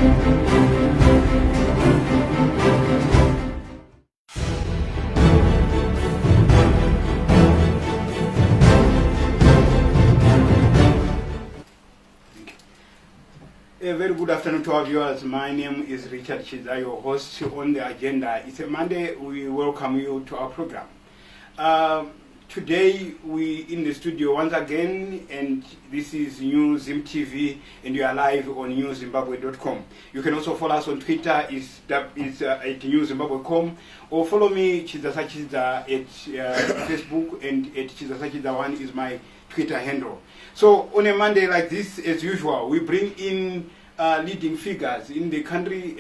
A very good afternoon to our viewers. My name is Richard Chiza, your host on the agenda. It's a Monday. We welcome you to our program. Today we in the studio once again, and this is New Zim TV, and you are live on newzimbabwe.com. You can also follow us on Twitter, it's at newzimbabwe.com, or follow me, Chiza Sachiza, at Facebook, and at Chiza Sachiza1 is my Twitter handle. So on a Monday like this, as usual, we bring in leading figures in the country,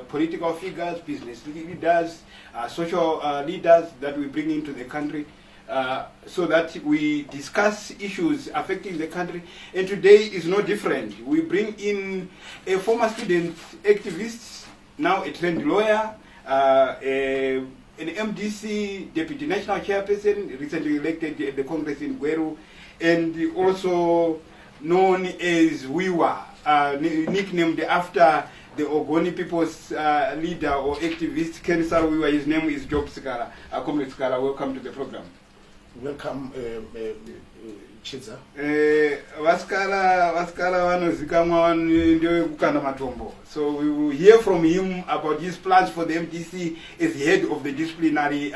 political figures, business leaders, social leaders that we bring into the country, so that we discuss issues affecting the country. And today is no different. We bring in a former student activist, now a trained lawyer, an MDC, Deputy National Chairperson, recently elected at the Congress in Gweru, and also known as Wiwa, nicknamed after the Ogoni people's leader or activist, Ken Wiwa. His name is Job Sikhala. Comrade Sikhala, welcome to the program. Welcome, Chiza. Vaskala vanozikamwa ndio kukanda matombo. So we will hear from him about his plans for the MDC as head of the disciplinary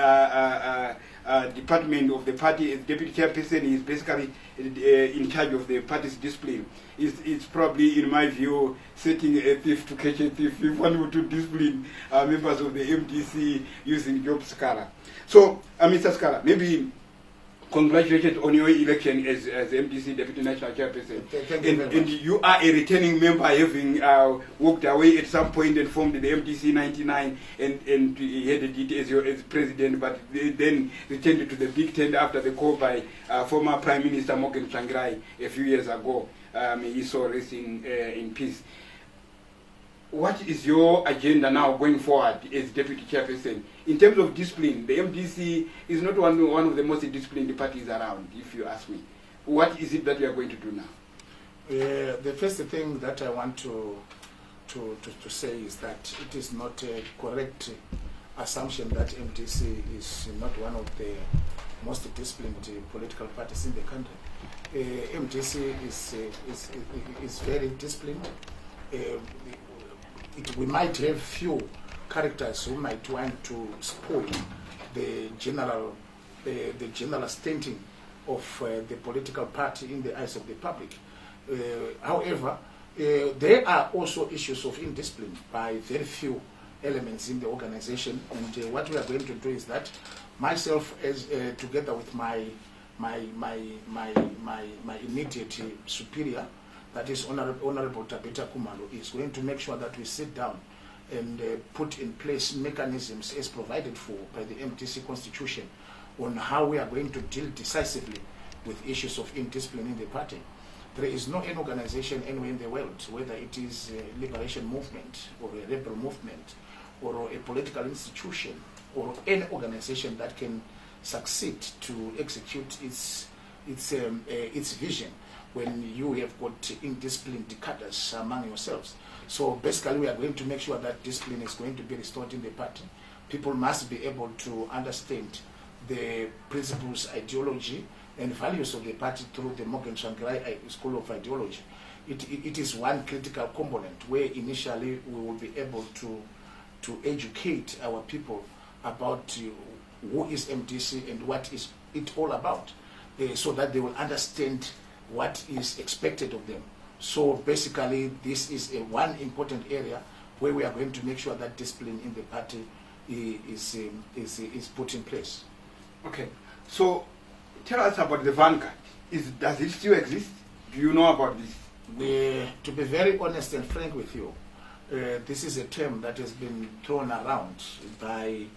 department of the party. As deputy chairperson, he is basically in charge of the party's discipline. It's probably, in my view, setting a thief to catch a thief if one were to discipline members of the MDC using Job Sikhala. So, Mr. Sikhala, maybe congratulations on your election as MDC Deputy National Chairperson. Thank you very much. And you are a returning member, having walked away at some point and formed the MDC 99 and headed it as president, but then returned to the big tent after the call by former Prime Minister Morgan Tsvangirai a few years ago. He saw racing in peace. What is your agenda now going forward as Deputy Chairperson? In terms of discipline, the MDC is not one of the most disciplined parties around, if you ask me. What is it that you are going to do now? The first thing that I want to say is that it is not a correct assumption that MDC is not one of the most disciplined political parties in the country. MDC is very disciplined. We might have few characters who might want to spoil the general standing of the political party in the eyes of the public. However, there are also issues of indiscipline by very few elements in the organization, and what we are going to do is that myself, as together with my immediate superior, that is Honorable Tabita Kumalo, is going to make sure that we sit down and put in place mechanisms as provided for by the MDC Constitution on how we are going to deal decisively with issues of indiscipline in the party. There is no any organization anywhere in the world, whether it is a liberation movement or a rebel movement or a political institution or any organization that can succeed to execute its vision when you have got indisciplined cadres among yourselves. So basically we are going to make sure that discipline is going to be restored in the party. People must be able to understand the principles, ideology, and values of the party through the Morgan Tsvangirai School of Ideology. It is one critical component where initially we will be able to educate our people about who is MDC and what is it all about, so that they will understand what is expected of them. So basically this is one important area where we are going to make sure that discipline in the party is put in place. Okay, so tell us about the vanguard. Does it still exist? Do you know about this? To be very honest and frank with you, this is a term that has been thrown around by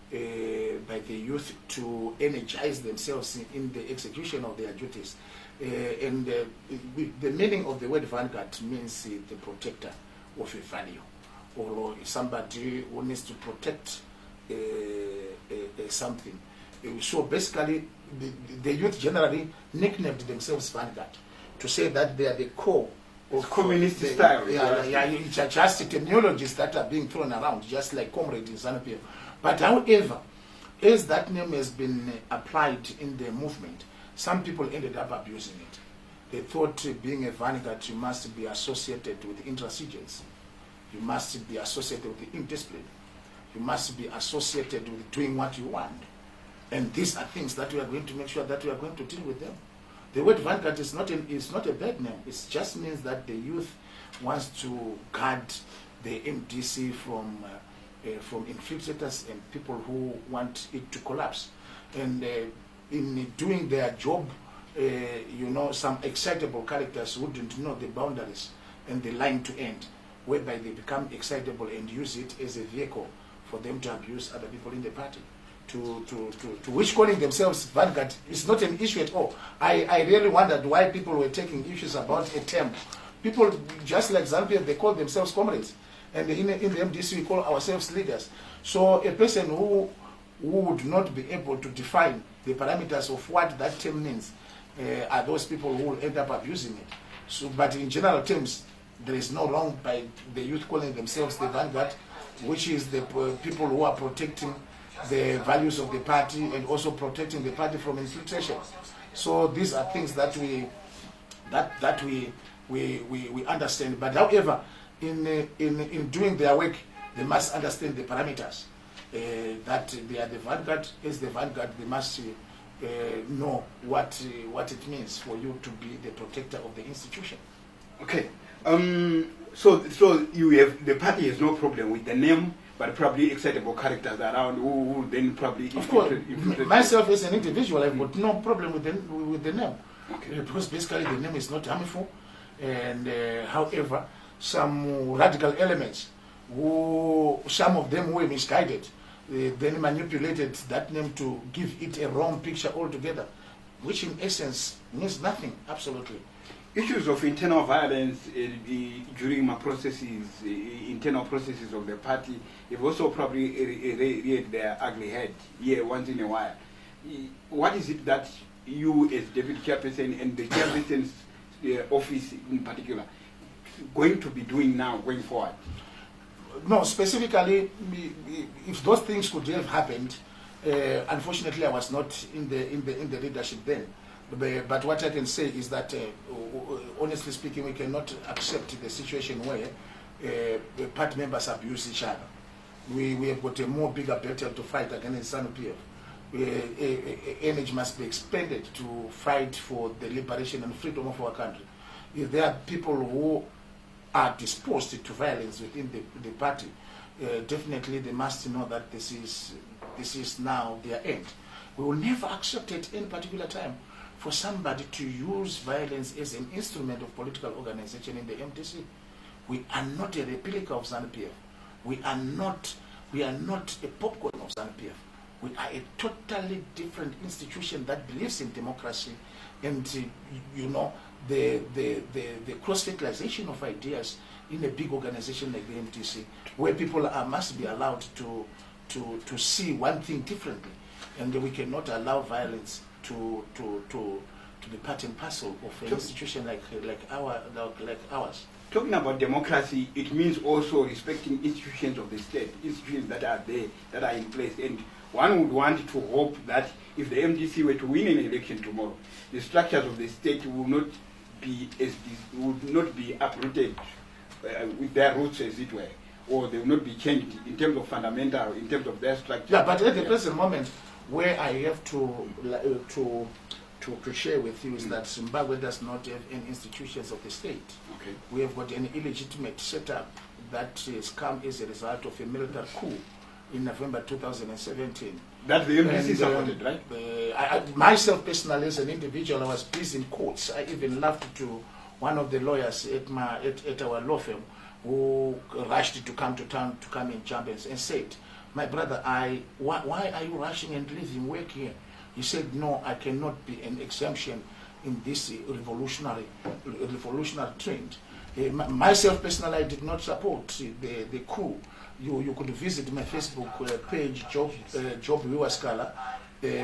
the youth to energize themselves in the execution of their duties. The meaning of the word vanguard means the protector of a value, or somebody who needs to protect something. So basically, the youth generally nicknamed themselves vanguard to say that they are the core It's communist style. It's just terminologies that are being thrown around, just like comrade in Zanu PF. But however, as that name has been applied in the movement, some people ended up abusing it. They thought being a vanguard, you must be associated with intransigence. You must be associated with indiscipline. You must be associated with doing what you want. And these are things that we are going to make sure that we are going to deal with them. The word vanguard is not a bad name. It just means that the youth wants to guard the MDC from infiltrators and people who want it to collapse. And in doing their job, some excitable characters wouldn't know the boundaries and the line to end, whereby they become excitable and use it as a vehicle for them to abuse other people in the party. To which calling themselves vanguard is not an issue at all. I really wondered why people were taking issues about a term. People, just like Zanu PF, they call themselves comrades. And in the MDC, we call ourselves leaders. So a person who would not be able to define the parameters of what that term means are those people who will end up abusing it. So, but in general terms, there is no wrong by the youth calling themselves the vanguard, which is the people who are protecting the values of the party and also protecting the party from infiltration. So these are things that we understand. But however, in doing their work, they must understand the parameters. That they are the vanguard. As the vanguard, they must know what it means for you to be the protector of the institution. Okay. So you have, the party has no problem with the name, but probably excitable characters around who then probably... Of course, myself as an individual, I've got no problem with the name. Okay. Because basically the name is not harmful. And however, some radical elements, some of them were misguided, then manipulated that name to give it a wrong picture altogether, which in essence means nothing, absolutely. Issues of internal violence during internal processes of the party have also probably reared their ugly head here once in a while. What is it that you as Deputy Chairperson and the Chairperson's office in particular going to be doing now going forward? No, specifically, if those things could have happened, unfortunately I was not in the leadership then. But what I can say is that, honestly speaking, we cannot accept the situation where party members abuse each other. We have got a more bigger battle to fight against Zanu PF. Energy must be expended to fight for the liberation and freedom of our country. If there are people who are disposed to violence within the party, definitely they must know that this is now their end. We will never accept at any particular time for somebody to use violence as an instrument of political organization in the MDC. We are not a replica of Zanu PF. We are not a popcorn of Zanu PF. We are a totally different institution that believes in democracy and the cross-fertilization of ideas in a big organization like the MDC, where people must be allowed to see one thing differently, and we cannot allow violence to be part and parcel of an institution like ours. Talking about democracy, it means also respecting institutions of the state, institutions that are there, that are in place. And one would want to hope that if the MDC were to win an election tomorrow, the structures of the state will not be uprooted with their roots, as it were, or they will not be changed in terms of fundamental, in terms of their structure. Yeah, but at the present moment, where I have to share with you is that Zimbabwe does not have any institutions of the state. Okay. We have got an illegitimate setup that has come as a result of a military coup in November 2017. That the MDC supported, right? Myself personally, as an individual, I was busy in courts. I even laughed to one of the lawyers at our law firm who rushed to come to town to come in chambers and said, "My brother, why are you rushing and leaving work here?" He said, "No, I cannot be an exemption in this revolutionary trend." Myself personally, I did not support the coup. You could visit my Facebook page, Job Sikhala,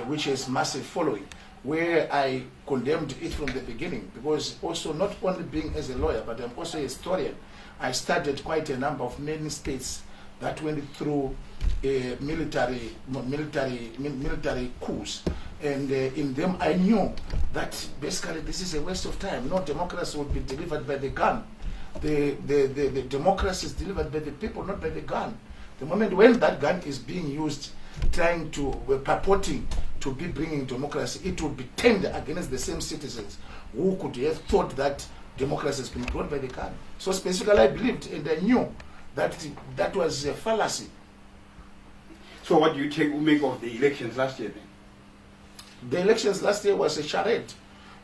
which has massive following, where I condemned it from the beginning, because also not only being as a lawyer, but I'm also a historian. I studied quite a number of many states that went through military coups, and in them I knew that basically this is a waste of time. No democracy would be delivered by the gun. The democracy is delivered by the people, not by the gun. The moment when that gun is being used, trying to, purporting to be bringing democracy, it would be turned against the same citizens who could have thought that democracy has been brought by the gun. So specifically I believed and I knew that that was a fallacy. So what do you make of the elections last year then? The elections last year was a charade.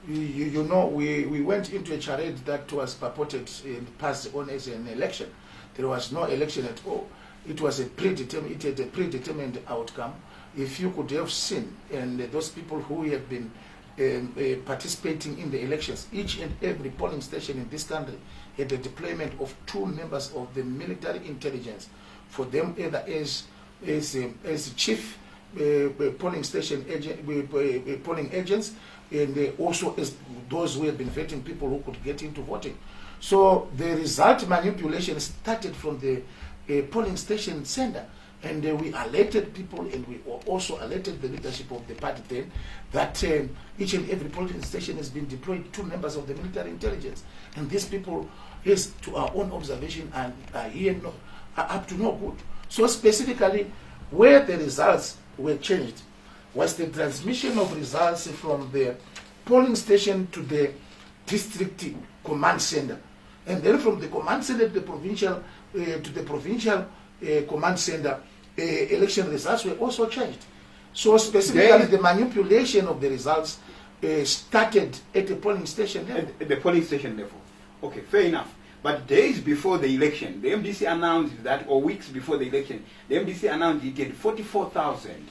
You know, we went into a charade that was purported and passed on as an election. There was no election at all. It was a predetermined outcome. If you could have seen, and those people who have been participating in the elections, each and every polling station in this country had the deployment of 2 members of the military intelligence, for them either as chief polling station agent, polling agents, and also as those who have been vetting people who could get into voting. So the result manipulation started from the polling station center, and we alerted people, and we also alerted the leadership of the party then that each and every polling station has been deployed 2 members of the military intelligence, and these people, is to our own observation, and here are up to no good. So specifically, where the results were changed was the transmission of results from the polling station to the district command center, and then from the command center to the provincial command center. Election results were also changed. So specifically, the manipulation of the results started at the polling station level. At the polling station level. Okay, fair enough. But days before the election, the MDC announced that, or weeks before the election, the MDC announced it had 44,000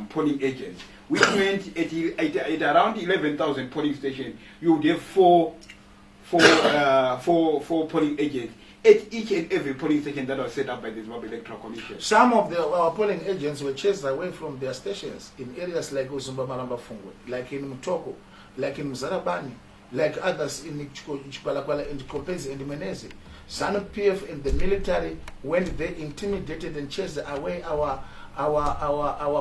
polling agents, which meant at around 11,000 polling stations, you would have four polling agents at each and every polling station that was set up by the Zimbabwe Electoral Commission. Some of our polling agents were chased away from their stations in areas like Uzumba Fungwe, like in Mutoko, like in Mzarabani, like others in Chipalakwala and Kopezi and Menezi. Zanu PF and the military, when they intimidated and chased away our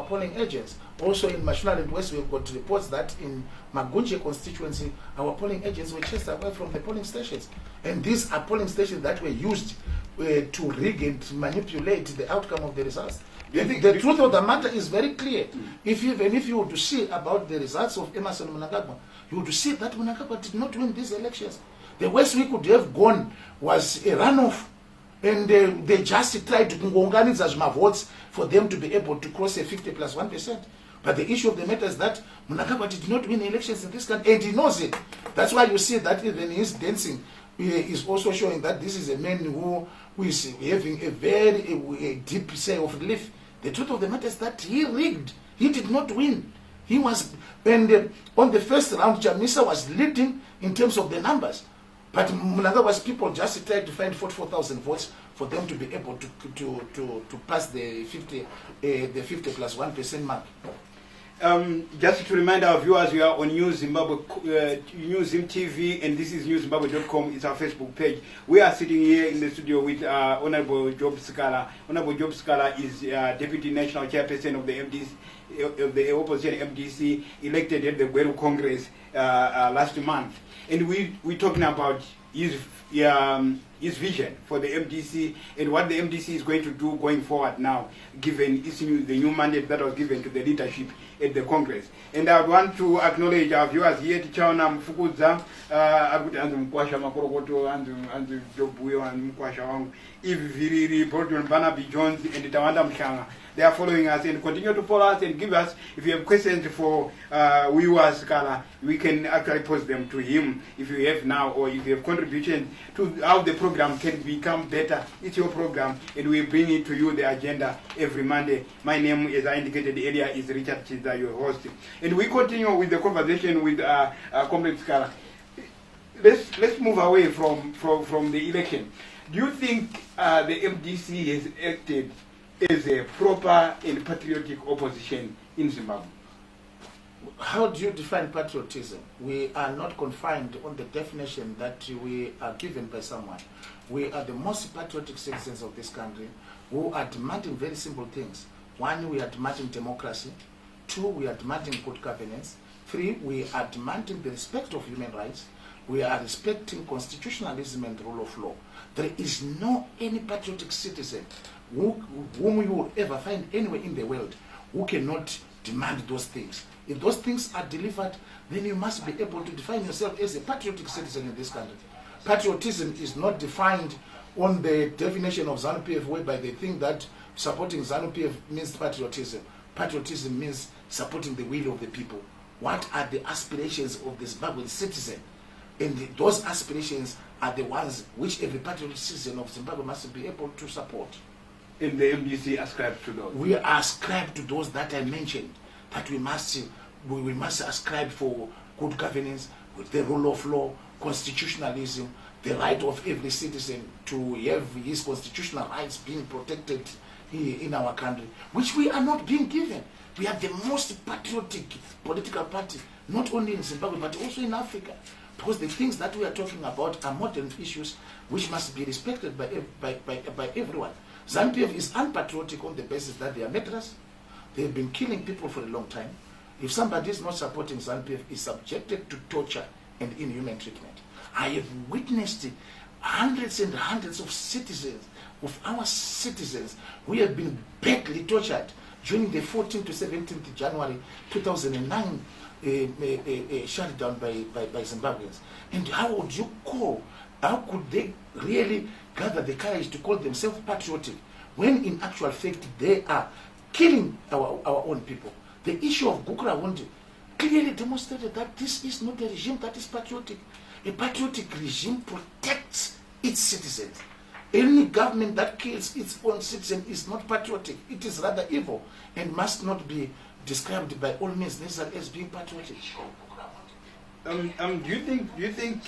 polling agents. Also in Mashonaland and West, we've got reports that in Magunje constituency, our polling agents were chased away from the polling stations. And these are polling stations that were used to rig and manipulate the outcome of the results. The truth of the matter is very clear. If you were to see about the results of Emerson Mnangagwa, you would see that Mnangagwa did not win these elections. The worst we could have gone was a runoff. And they just tried to organize votes for them to be able to cross a 50+1%. But the issue of the matter is that Mnangagwa did not win elections in this country, and he knows it. That's why you see that even his dancing is also showing that this is a man who is having a very deep sigh of relief. The truth of the matter is that he rigged. He did not win. He was, and on the first round, Chamisa was leading in terms of the numbers. But Mnangagwa's people just tried to find 44,000 votes for them to be able to pass the 50+1% mark. Just to remind our viewers, we are on News Zimbabwe, News Zim TV, and this is newszimbabwe.com. It's our Facebook page. We are sitting here in the studio with Honorable Job Sikhala. Honorable Job Sikhala is Deputy National Chairperson of the MDC, of the opposition MDC, elected at the Gweru Congress last month. And we're talking about his vision for the MDC and what the MDC is going to do going forward now, given the new mandate that was given to the leadership at the Congress. And I want to acknowledge our viewers here to Chauna Mfukudza, Andu Mkwasha Makorokoto, Andu Jobuyo, and Mkwasha Wang, Eve Viriri, Brodon Banabi Jones, and Tawanda Mshanga. They are following us, and continue to follow us and give us, if you have questions for Sikhala, we can actually post them to him if you have now, or if you have contributions to how the program can become better. It's your program, and we bring it to you, the agenda, every Monday. My name, as I indicated earlier, is Richard Chiza, your host. And we continue with the conversation with Comrade Sikhala. Let's move away from the election. Do you think the MDC has acted as a proper and patriotic opposition in Zimbabwe? How do you define patriotism? We are not confined on the definition that we are given by someone. We are the most patriotic citizens of this country who are demanding very simple things. One, we are demanding democracy. Two, we are demanding good governance. Three, we are demanding the respect of human rights. We are respecting constitutionalism and rule of law. There is no any patriotic citizen whom you will ever find anywhere in the world who cannot demand those things. If those things are delivered, then you must be able to define yourself as a patriotic citizen in this country. Patriotism is not defined on the definition of Zanu PF, whereby they think that supporting Zanu PF means patriotism. Patriotism means supporting the will of the people. What are the aspirations of the Zimbabwean citizen? And those aspirations are the ones which every patriotic citizen of Zimbabwe must be able to support. And the MDC ascribes to those? We ascribe to those that I mentioned, that we must ascribe for good governance, with the rule of law, constitutionalism, the right of every citizen to have his constitutional rights being protected here in our country, which we are not being given. We are the most patriotic political party, not only in Zimbabwe, but also in Africa. Because the things that we are talking about are modern issues which must be respected by everyone. Zanu PF is unpatriotic on the basis that they are murderers. They have been killing people for a long time. If somebody is not supporting Zanu PF, is subjected to torture and inhuman treatment. I have witnessed hundreds and hundreds of citizens, of our citizens, who have been badly tortured during the 14th to 17th January 2009 shutdown by Zimbabweans. And how could they really gather the courage to call themselves patriotic when in actual fact they are killing our own people? The issue of Gukurahundi clearly demonstrated that this is not a regime that is patriotic. A patriotic regime protects its citizens. Any government that kills its own citizen is not patriotic. It is rather evil and must not be described by all means necessary as being patriotic. Do you think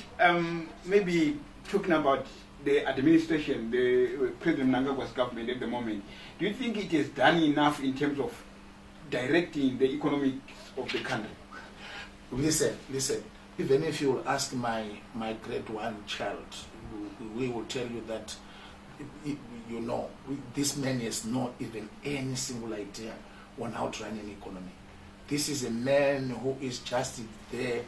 maybe talking about the administration, the President Mnangagwa's government at the moment, do you think it has done enough in terms of directing the economics of the country? Listen. Even if you will ask my grade 1 child, we will tell you that, this man has not even any single idea on how to run an economy. This is a man who is just there,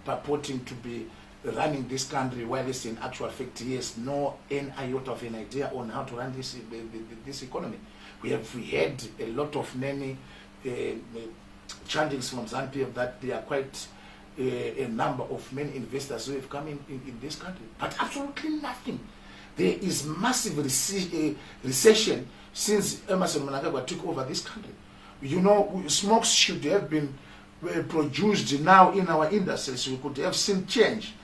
purporting to be running this country, while it's in actual fact he has no iota of an idea on how to run this economy. We had a lot of many chantings from Zanu PF that there are quite a number of many investors who have come in this country, but absolutely nothing. There is massive recession since Emmerson Mnangagwa took over this country. Smokes should have been produced now in our industries. We could have seen change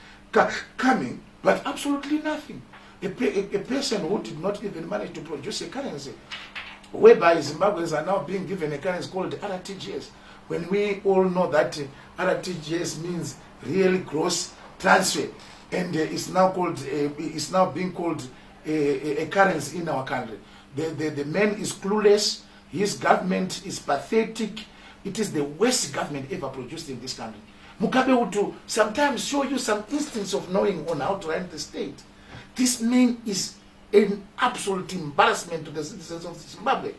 coming, but absolutely nothing. A person who did not even manage to produce a currency, whereby Zimbabweans are now being given a currency called RTGS, when we all know that RTGS means really gross transfer, and it's now being called a currency in our country. The man is clueless. His government is pathetic. It is the worst government ever produced in this country. Mugabe would sometimes show you some instance of knowing on how to run the state. This man is an absolute embarrassment to the citizens of Zimbabwe.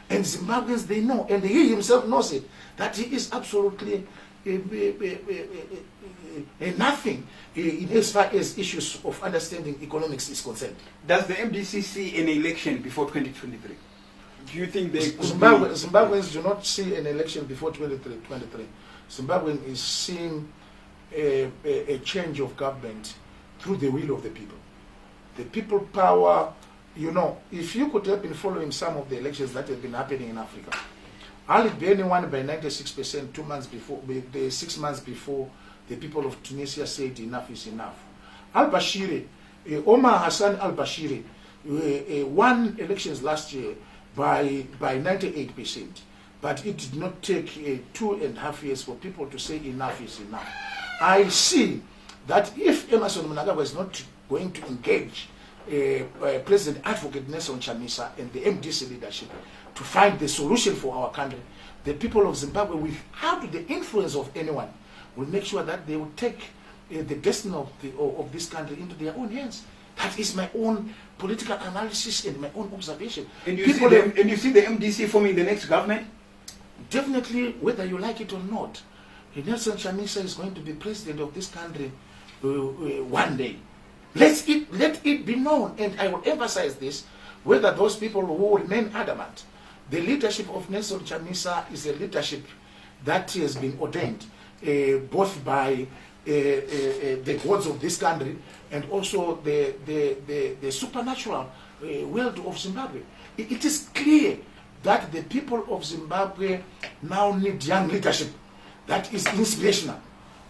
And Zimbabweans, they know, and he himself knows it, that he is absolutely nothing in as far as issues of understanding economics is concerned. Does the MDC see an election before 2023? Do you think they could Zimbabweans do not see an election before 2023. Zimbabwean is seeing a change of government through the will of the people. The people power, if you could have been following some of the elections that have been happening in Africa, Ali Beni won by 96% 2 months before, 6 months before the people of Tunisia said enough is enough. Al-Bashir, Omar Hassan al-Bashir won elections last year by 98%. But it did not take 2.5 years for people to say enough is enough. I see that if Emmerson Mnangagwa is not going to engage President Advocate Nelson Chamisa and the MDC leadership to find the solution for our country. The people of Zimbabwe, without the influence of anyone, will make sure that they will take the destiny of this country into their own hands. That is my own political analysis and my own observation. And you see the MDC forming the next government? Definitely, whether you like it or not, Nelson Chamisa is going to be president of this country one day. Let it be known, and I will emphasize this, whether those people who remain adamant. The leadership of Nelson Chamisa is a leadership that has been ordained both by the gods of this country and also the supernatural world of Zimbabwe. It is clear that the people of Zimbabwe now need young leadership that is inspirational.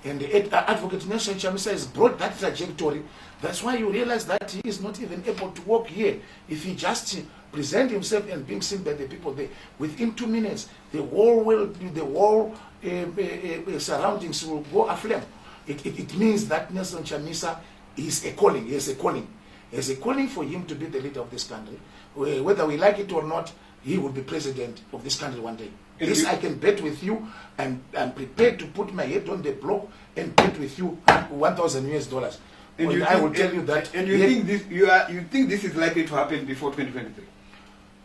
And Advocate Nelson Chamisa has brought that trajectory. That's why you realize that he is not even able to walk here. If he just present himself and being seen by the people there, within 2 minutes, the whole surroundings will go aflame. It means that Nelson Chamisa is a calling. He has a calling. There's a calling for him to be the leader of this country. Whether we like it or not, he will be president of this country one day. This I can bet with you. I'm prepared to put my head on the block and bet with you $1,000. And I will tell you that. And you think this is likely to happen before 2023?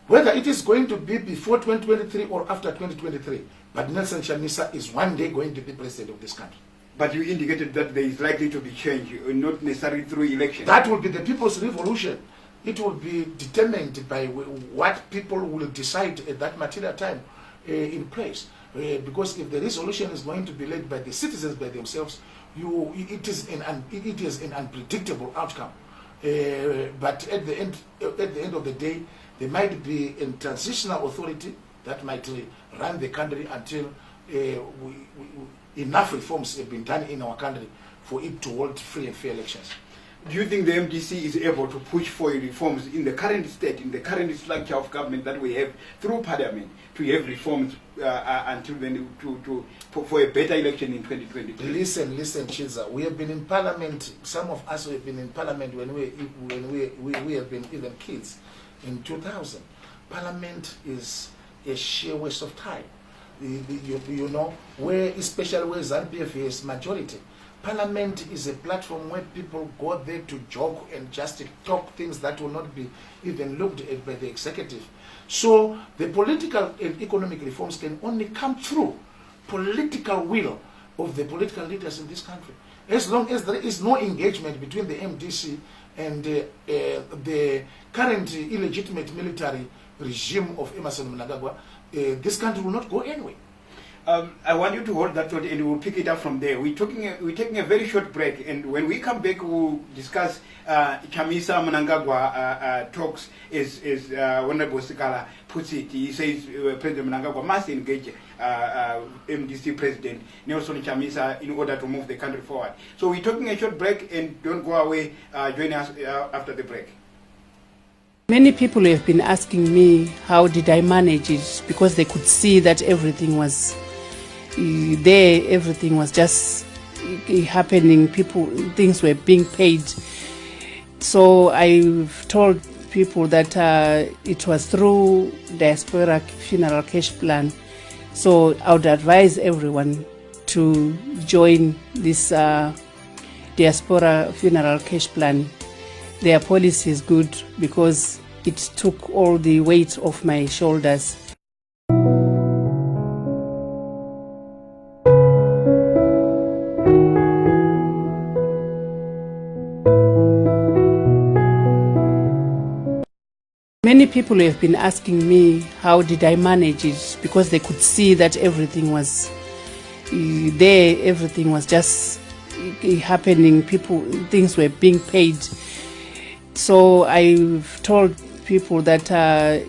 Whether it is going to be before 2023 or after 2023, but Nelson Chamisa is one day going to be president of this country. But you indicated that there is likely to be change, not necessarily through election. That will be the people's revolution. It will be determined by what people will decide at that material time in place. Because if the resolution is going to be led by the citizens by themselves, it is an unpredictable outcome. But at the end of the day, there might be a transitional authority that might run the country until enough reforms have been done in our country for it to hold free and fair elections. Do you think the MDC is able to push for reforms in the current state, in the current structure of government that we have through parliament, to have reforms until then for a better election in 2022? Listen, Chiza. We have been in parliament. Some of us have been in parliament when we have been even kids. In 2000, parliament is a sheer waste of time. You know, especially where Zanu PF is majority. Parliament is a platform where people go there to joke and just talk things that will not be even looked at by the executive. So the political and economic reforms can only come through political will of the political leaders in this country. As long as there is no engagement between the MDC and the current illegitimate military regime of Emmerson Mnangagwa, this country will not go anywhere. I want you to hold that thought and we'll pick it up from there. We're taking a very short break, and when we come back we'll discuss Chamisa Mnangagwa talks as Honorable Sikhala puts it. He says President Mnangagwa must engage MDC President Nelson Chamisa in order to move the country forward. So we're taking a short break, and don't go away. Join us after the break. Many people have been asking me how did I manage it, because they could see that everything was there, everything was just happening, things were being paid. So I've told people that it was through diaspora funeral cash plan. So I would advise everyone to join this diaspora funeral cash plan. Their policy is good because it took all the weight off my shoulders. Many people have been asking me how did I manage it, because they could see that everything was there, everything was just happening, things were being paid. So I've told people that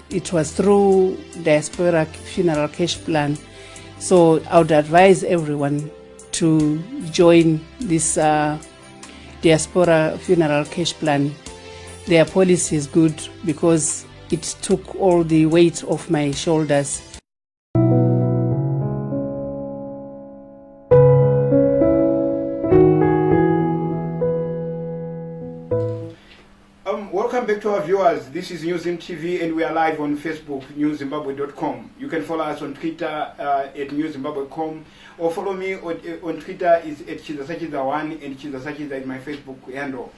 it was through diaspora funeral cash plan. So I would advise everyone to join this diaspora funeral cash plan. Their policy is good because it took all the weight off my shoulders. Welcome to our viewers. This is News TV, and we are live on Facebook, newszimbabwe.com. You can follow us on Twitter at newszimbabwe.com, or follow me on Twitter is at Chizasachiza1, and Chizasachiza is my Facebook handle.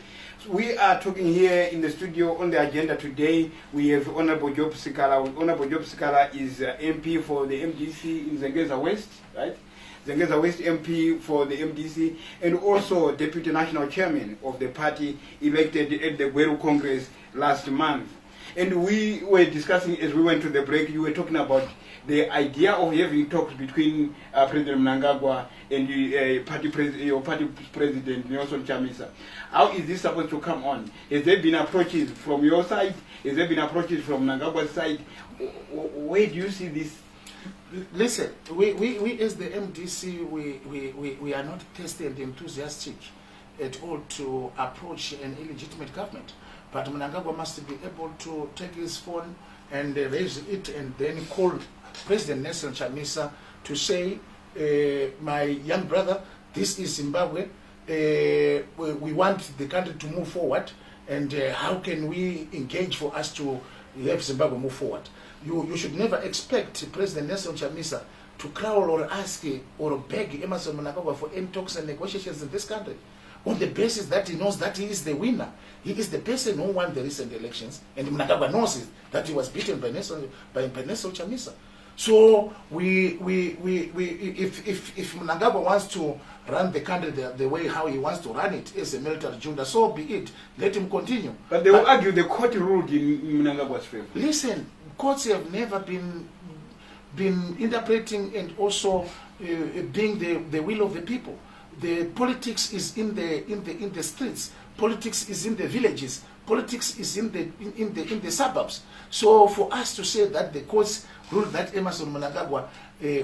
So we are talking here in the studio. On the agenda today, we have Honorable Job Sikhala. Honorable Job Sikhala is MP for the MDC in Zengeza West, right? Zengeza West MP for the MDC, and also Deputy National Chairman of the party elected at the Gweru Congress last month. And we were discussing as we went to the break, you were talking about the idea of having talks between President Mnangagwa and your party president, Nelson Chamisa. How is this supposed to come on? Has there been approaches from your side? Has there been approaches from Mnangagwa's side? Where do you see this? Listen, we as the MDC, we are not thirsty and enthusiastic at all to approach an illegitimate government. But Mnangagwa must be able to take his phone and raise it and then call President Nelson Chamisa to say, my young brother, this is Zimbabwe. We want the country to move forward, and how can we engage for us to have Zimbabwe move forward? You should never expect President Nelson Chamisa to crawl or ask or beg Emmerson Mnangagwa for any talks and negotiations in this country, on the basis that he knows that he is the winner. He is the person who won the recent elections, and Mnangagwa knows it, that he was beaten by Nelson Chamisa. So if Mnangagwa wants to run the country the way how he wants to run it as a military junta, so be it. Let him continue. But they will argue the court ruled in Mnangagwa's favor. Listen, courts have never been interpreting and also being the will of the people. The politics is in the streets. Politics is in the villages. Politics is in the suburbs. So for us to say that the courts ruled that Emmerson Mnangagwa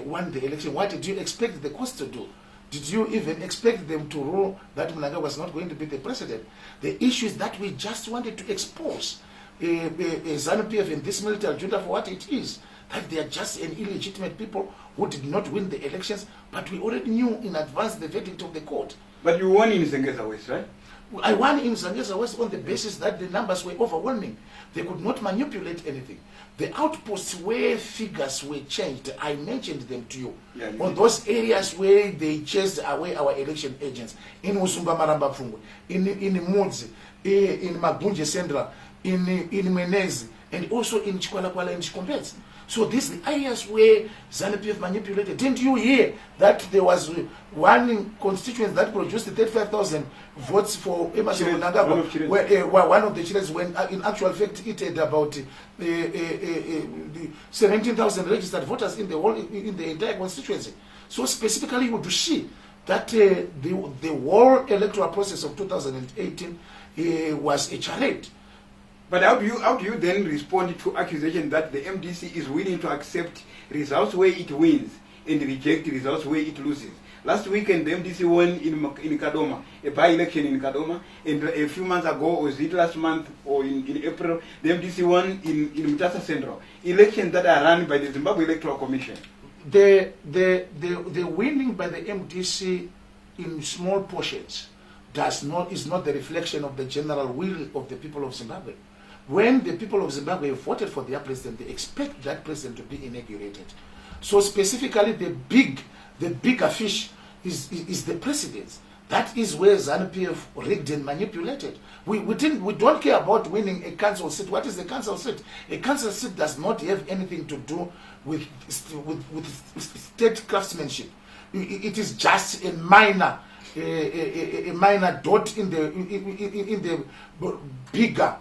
won the election, what did you expect the courts to do? Did you even expect them to rule that Mnangagwa was not going to be the president? The issue is that we just wanted to expose Zanu PF and this military junta for what it is. That they are just an illegitimate people who did not win the elections, but we already knew in advance the verdict of the court. But you won in Zengeza West, right? I won in Zengeza West on the basis that the numbers were overwhelming. They could not manipulate anything. The outposts where figures were changed, I mentioned them to you. Yeah, on those areas where they chased away our election agents, in Usumba Maramba Fungwe, in Mudzi, in Magunje Central, in Menezi, and also in Chikwalakwala and Chikombetsi. So these are the areas where Zanu PF manipulated. Didn't you hear that there was one constituency that produced 35,000 votes for Emmerson Mnangagwa, where one of the children, when in actual fact it had about 17,000 registered voters in the entire constituency. So specifically, you would see that the whole electoral process of 2018 was a charade. But how do you then respond to accusation that the MDC is willing to accept results where it wins and reject results where it loses? Last weekend, the MDC won in Kadoma, a by-election in Kadoma, and a few months ago, or was it last month or in April, the MDC won in Mutasa Central. Elections that are run by the Zimbabwe Electoral Commission. The winning by the MDC in small portions is not the reflection of the general will of the people of Zimbabwe. When the people of Zimbabwe have voted for their president, they expect that president to be inaugurated. So specifically, the bigger fish is the president. That is where Zanu PF rigged and manipulated. We don't care about winning a council seat. What is the council seat? A council seat does not have anything to do with state craftsmanship. It is just a minor dot in the bigger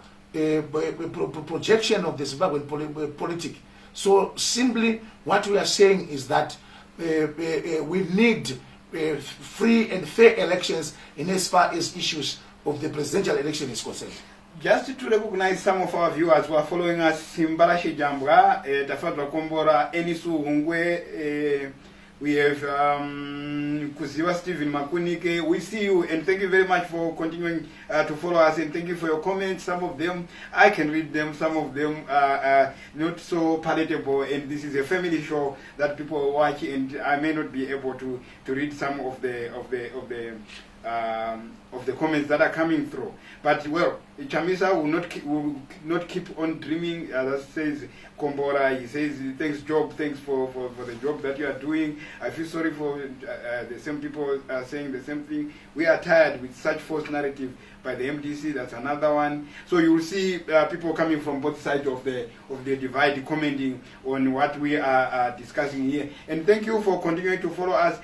projection of the Zimbabwean politic. So simply what we are saying is that we need free and fair elections in as far as issues of the presidential election is concerned. Just to recognize some of our viewers who are following us, Simbalashi Jambra, Tafadra Kombora, Enisu Hungwe, we have Kuziwa Stephen Makunike. We see you, and thank you very much for continuing to follow us, and thank you for your comments. Some of them I can read them, some of them are not so palatable, and this is a family show that people watch, and I may not be able to read some of the of the comments that are coming through. But well, Chamisa will not keep on dreaming. That says Kombora. He says thanks job, thanks for the job that you are doing. I feel sorry for the same people are saying the same thing. We are tired with such false narrative by the MDC. That's another one. So you will see people coming from both sides of the divide commenting on what we are discussing here. And thank you for continuing to follow us.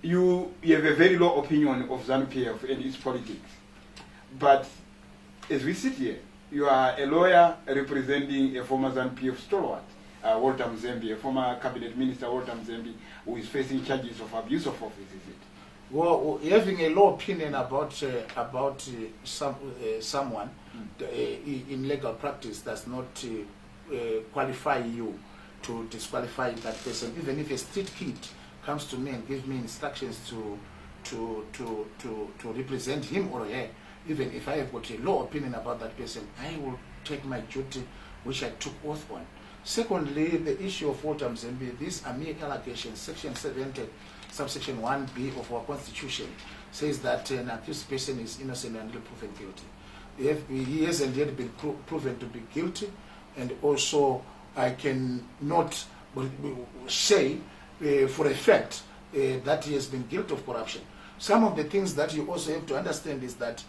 You have a very low opinion of Zanu PF and its politics. But as we sit here, you are a lawyer representing a former Zanu PF stalwart, Walter Mzembe, a former cabinet minister, Walter Mzembe, who is facing charges of abuse of office, is it? Well, having a low opinion about someone in legal practice does not qualify you to disqualify that person. Even if a street kid comes to me and gives me instructions to represent him or her, even if I have got a low opinion about that person, I will take my duty which I took oath on. Secondly, the issue of Walter Mzembe, these are mere allegations. Section 70, subsection 1b of our constitution says that an accused person is innocent until proven guilty. He hasn't yet been proven to be guilty, and also I cannot say for a fact that he has been guilty of corruption. Some of the things that you also have to understand is that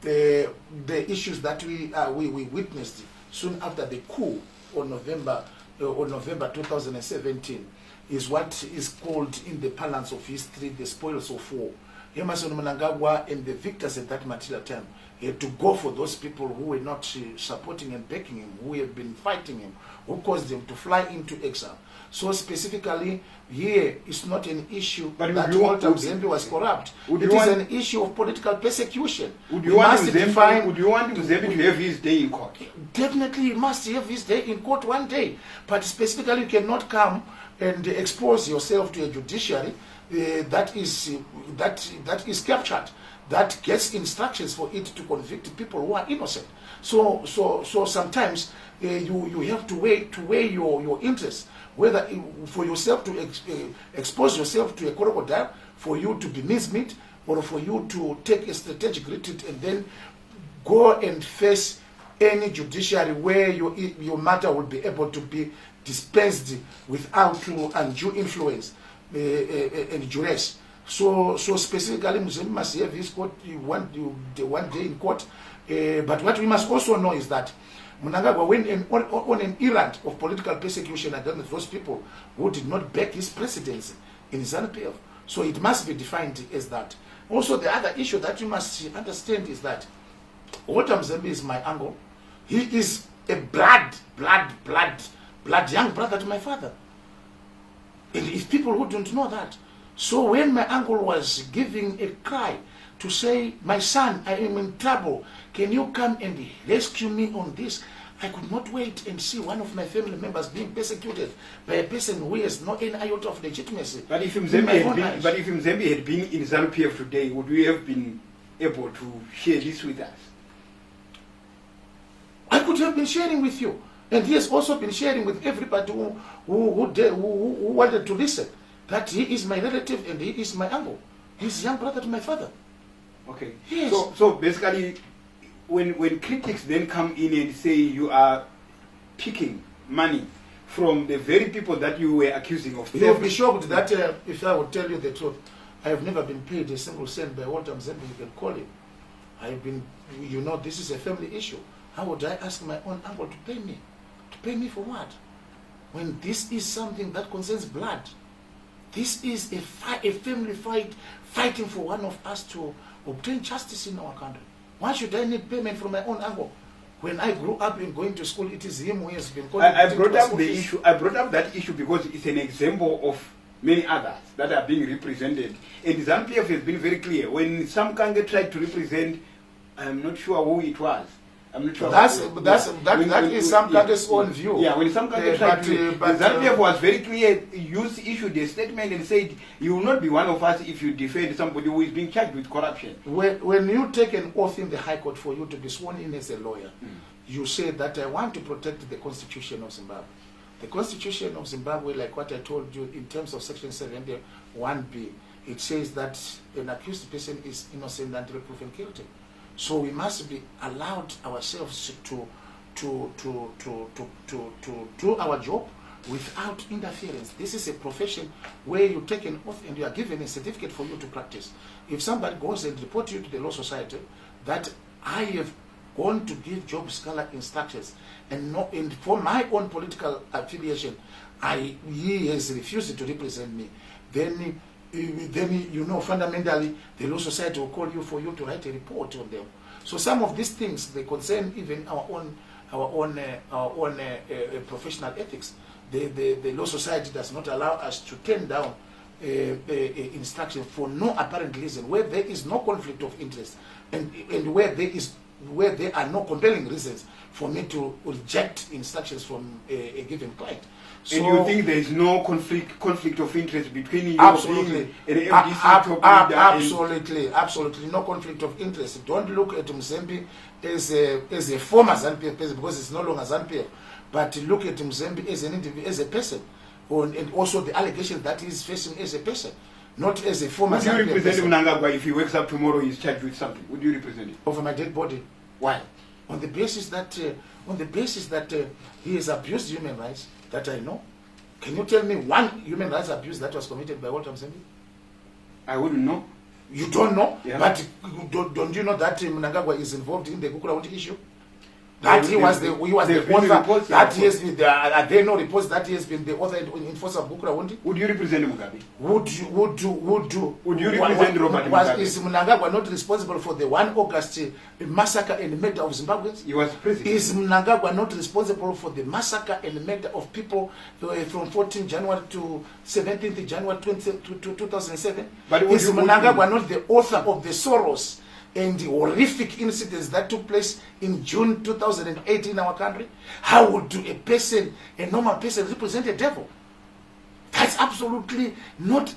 the issues that we witnessed soon after the coup on November 2017 is what is called in the parlance of history the spoils of war. Emerson Mnangagwa and the victors at that material time had to go for those people who were not supporting and backing him, who had been fighting him, who caused him to fly into exile. So specifically, here is not an issue that Walter Mzembe was corrupt. It is an issue of political persecution. Would you want Mzembe to have his day in court? Definitely, he must have his day in court one day. But specifically, you cannot come and expose yourself to a judiciary that is captured, that gets instructions for it to convict people who are innocent. So sometimes you have to weigh your interests, whether for yourself to expose yourself to a crocodile, for you to be mincemeat, or for you to take a strategic retreat and then go and face any judiciary where your matter will be able to be dispensed without undue influence and duress. So specifically, Mzembe must have his court one day in court. But what we must also know is that Mnangagwa went on an errand of political persecution against those people who did not back his presidency in Zanu PF. So it must be defined as that. Also, the other issue that you must understand is that Walter Mzembe is my uncle. He is a blood young brother to my father. And if people who don't know that. So when my uncle was giving a cry to say, my son, I am in trouble, can you come and rescue me on this? I could not wait and see one of my family members being persecuted by a person who has no any iota of legitimacy. But if Mzembe had been in Zanu PF today, would we have been able to share this with us? I could have been sharing with you. And he has also been sharing with everybody who wanted to listen, that he is my relative and he is my uncle. He's young brother to my father. Okay. Yes. So basically, when critics then come in and say you are picking money from the very people that you were accusing of theft, you will be shocked that if I would tell you the truth, I have never been paid a single cent by Walter Mzembe. You can call him. I have been, this is a family issue. How would I ask my own uncle to pay me? To pay me for what? When this is something that concerns blood. This is a family fight, fighting for one of us to obtain justice in our country. Why should I need payment from my own uncle? When I grew up and going to school, it is him who has been called. I brought up the issue. I brought up that issue because it's an example of many others that are being represented. And Zanu PF has been very clear. When some candidate tried to represent, I'm not sure who it was. I'm not sure. That is some country's own view. Yeah, when some country tried to, Zanu PF was very clear. Issued a statement and said, "You will not be one of us if you defend somebody who is being charged with corruption." When you take an oath in the High Court for you to be sworn in as a lawyer, you say that I want to protect the Constitution of Zimbabwe. The Constitution of Zimbabwe, like what I told you in terms of Section 71B, it says that an accused person is innocent until proven guilty. So we must be allowed ourselves to do our job without interference. This is a profession where you take an oath and you are given a certificate for you to practice. If somebody goes and report you to the Law Society that I have gone to give Job Sikhala instructions and for my own political affiliation, he has refused to represent me, then you know fundamentally the Law Society will call you for you to write a report on them. So some of these things, they concern even our own professional ethics. The Law Society does not allow us to turn down instruction for no apparent reason, where there is no conflict of interest, and where there are no compelling reasons for me to reject instructions from a given client. So, and you think there is no conflict of interest between you absolutely, and MDC top leader? Absolutely no conflict of interest. Don't look at Mzembe as a former Zanu PF person, because it's no longer Zanu PF, but look at Mzembe as an individual, as a person, and also the allegation that he is facing as a person, not as a former Zanu PF person. Would you represent Mnangagwa if he wakes up tomorrow he's charged with something? Would you represent him? Over my dead body? Why? On the basis that he has abused human rights, that I know. Can you tell me one human rights abuse that was committed by Walter Mzembe? I wouldn't know. You don't know? Yeah. But don't you know that Mnangagwa is involved in the Gukurahundi issue? That he was the author. That he has been. Are there no reports that he has been the author and enforcer of Gukurahundi? Would you represent Mugabe? Would you represent Robert Mugabe? Is Mnangagwa not responsible for the 1 August massacre and murder of Zimbabweans? He was president. Is Mnangagwa not responsible for the massacre and murder of people from 14 January to 17th January 2007? But is Mnangagwa not the author of the Soros and the horrific incidents that took place in June 2008 in our country? How would a normal person represent a devil? That's absolutely not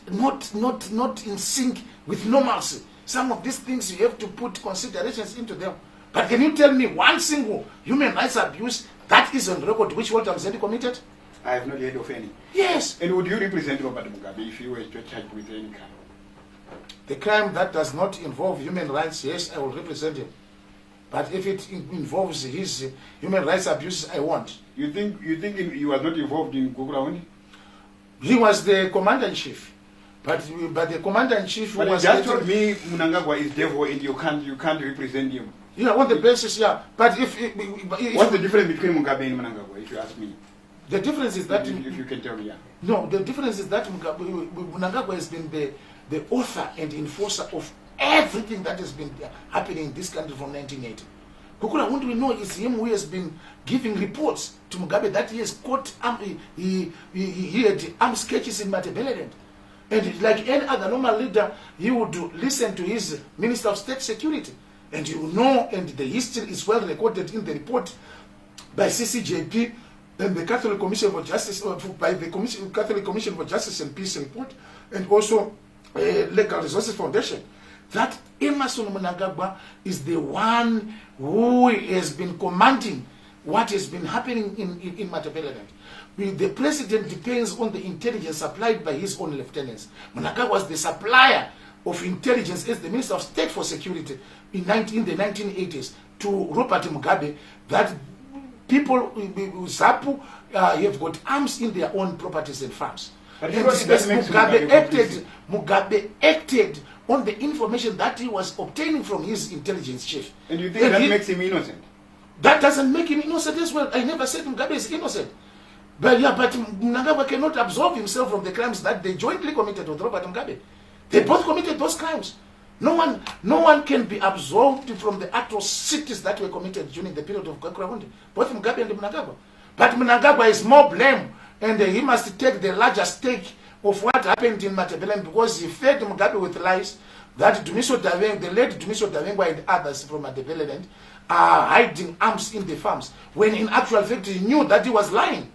in sync with normalcy. Some of these things you have to put considerations into them. But can you tell me one single human rights abuse that is on record which Walter Mzembe committed? I have not heard of any. Yes. And would you represent Robert Mugabe if you were charged with any crime? The crime that does not involve human rights, yes, I will represent him. But if it involves his human rights abuses, I won't. You think he was not involved in Gukurahundi? He was the commander-in-chief. But the commander-in-chief who was... But just told me Mnangagwa is devil and you can't represent him. Yeah, on the basis, yeah. But if what's the difference between Mugabe and Mnangagwa, if you ask me? The difference is that... If you can tell me, yeah. No, the difference is that Mnangagwa has been the author and enforcer of everything that has been happening in this country from 1980. Gukurahundi, we know, is him who has been giving reports to Mugabe that he has caught he had armed sketches in Matabeleland. And like any other normal leader, he would listen to his Minister of State Security. And you know, and the history is well recorded in the report by CCJP and the Catholic Commission for Justice, by the Catholic Commission for Justice and Peace report, and also Legal Resources Foundation, that Emmerson Mnangagwa is the one who has been commanding what has been happening in Matabeleland. The president depends on the intelligence supplied by his own lieutenants. Mnangagwa was the supplier of intelligence as the Minister of State for Security in the 1980s to Robert Mugabe, that people, ZAPU, have got arms in their own properties and farms. But and Mugabe acted on the information that he was obtaining from his intelligence chief. And you think that makes him innocent? That doesn't make him innocent as well. I never said Mugabe is innocent. But yeah, but Mnangagwa cannot absolve himself from the crimes that they jointly committed with Robert Mugabe. They both committed those crimes. No one can be absolved from the atrocities that were committed during the period of Gukurahundi, both Mugabe and Mnangagwa. But Mnangagwa is more blame, and he must take the larger stake of what happened in Matabeleland, because he fed Mugabe with lies that the late Dumiso Davengwa and others from Matabeleland are hiding arms in the farms, when in actual fact he knew that he was lying.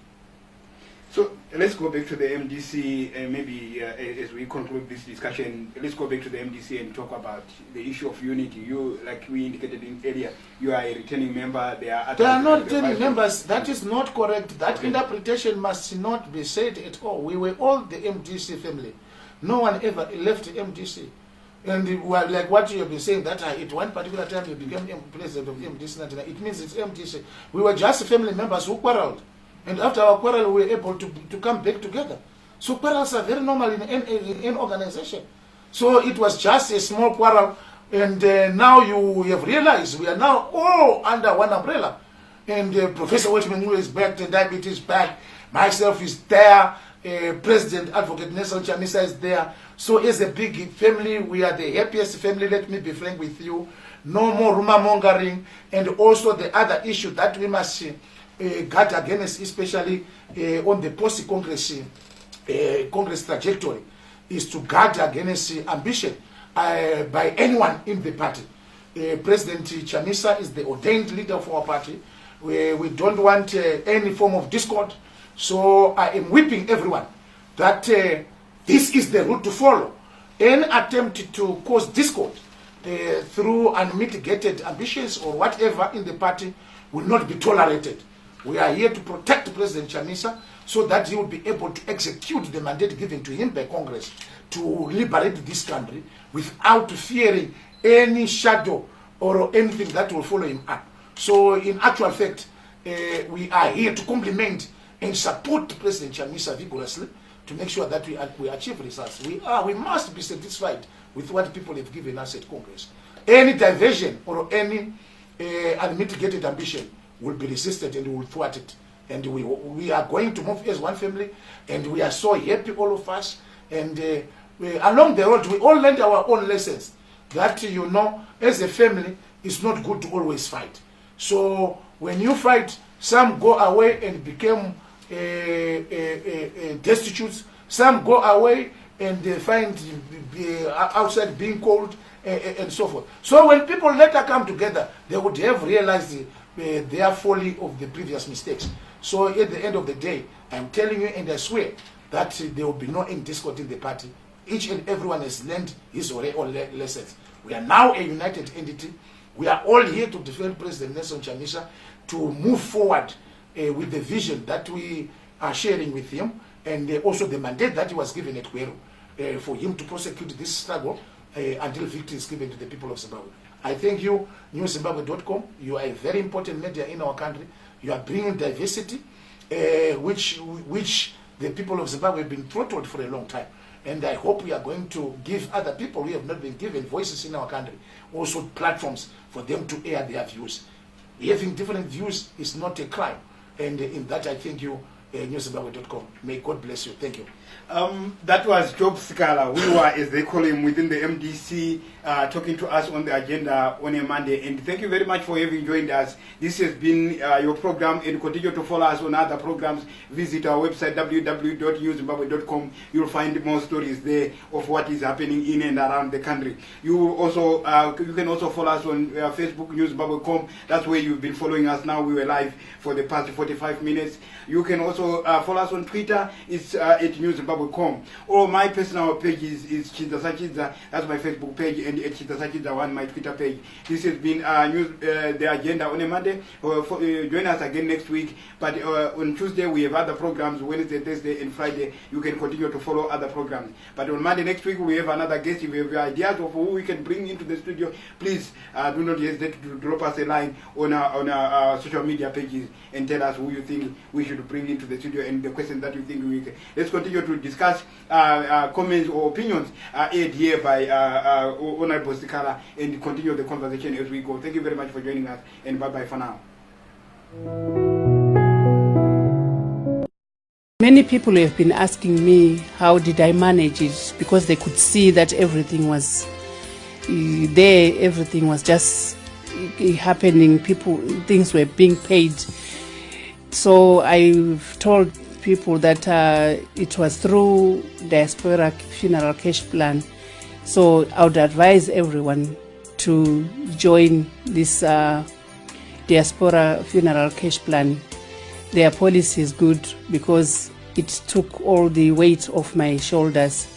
So let's go back to the MDC, and maybe as we conclude this discussion, let's go back to the MDC and talk about the issue of unity. You, like we indicated in earlier, you are a returning member. They are not returning members. That is not correct. That interpretation must not be said at all. We were all the MDC family. No one ever left MDC. And like what you have been saying, that at one particular time you became president of MDC, it means it's MDC. We were just family members who quarreled. And after our quarrel, we were able to come back together. So quarrels are very normal in any organization. So it was just a small quarrel. And now you have realized we are now all under one umbrella. And Professor Wetmangulu is back, the diabetes is back, myself is there, President Advocate Nelson Chamisa is there. So as a big family, we are the happiest family, let me be frank with you. No more rumor mongering, and also the other issue that we must guard against, especially on the post-Congress Congress trajectory, is to guard against ambition by anyone in the party. President Chamisa is the ordained leader of our party. We don't want any form of discord. So I am whipping everyone that this is the route to follow. Any attempt to cause discord through unmitigated ambitions or whatever in the party will not be tolerated. We are here to protect President Chamisa so that he will be able to execute the mandate given to him by Congress to liberate this country without fearing any shadow or anything that will follow him up. So in actual fact, we are here to compliment and support President Chamisa vigorously to make sure that we achieve results. We must be satisfied with what people have given us at Congress. Any diversion or any unmitigated ambition will be resisted and we will thwart it. And we are going to move as one family, and we are so happy, all of us. And along the road, we all learned our own lessons that, you know, as a family, it's not good to always fight. So when you fight, some go away and become destitute, some go away and they find outside being cold, and so forth. So when people later come together, they would have realized their folly of the previous mistakes. So at the end of the day, I'm telling you and I swear that there will be no discord in the party. Each and everyone has learned his or her own lessons. We are now a united entity. We are all here to defend President Nelson Chamisa, to move forward with the vision that we are sharing with him, and also the mandate that he was given at Kweru for him to prosecute this struggle until victory is given to the people of Zimbabwe. I thank you, newzimbabwe.com. You are a very important media in our country. You are bringing diversity, which the people of Zimbabwe have been throttled for a long time. And I hope we are going to give other people who have not been given voices in our country also platforms for them to air their views. Having different views is not a crime. And in that, I thank you, newzimbabwe.com. May God bless you. Thank you. That was Job Sikhala. We were, as they call him, within the MDC, talking to us on the agenda on a Monday. And thank you very much for having joined us. This has been your program, and continue to follow us on other programs. Visit our website, www.newzimbabwe.com. You'll find more stories there of what is happening in and around the country. You will also, you can also follow us on Facebook, newzimbabwe.com. That's where you've been following us now. We were live for the past 45 minutes. You can also follow us on Twitter. It's at newzimbabwe.com. Or my personal page is Chidza Sachidza. That's my Facebook page, and at Chidza Sachidza 1, my Twitter page. This has been the agenda on a Monday. Join us again next week. But on Tuesday we have other programs. Wednesday, Thursday, and Friday you can continue to follow other programs. But on Monday next week we have another guest. If you have ideas of who we can bring into the studio, please do not hesitate to drop us a line on our social media pages and tell us who you think we should bring into the studio and the questions that you think we can. Let's continue to discuss comments or opinions aired here by Honorable Sikhala, and continue the conversation as we go. Thank you very much for joining us, and bye-bye for now. Many people have been asking me how did I manage it, because they could see that everything was there, everything was just happening, things were being paid. So I've told people that it was through Diaspora Funeral Cash Plan. So I would advise everyone to join this Diaspora Funeral Cash Plan. Their policy is good because it took all the weight off my shoulders.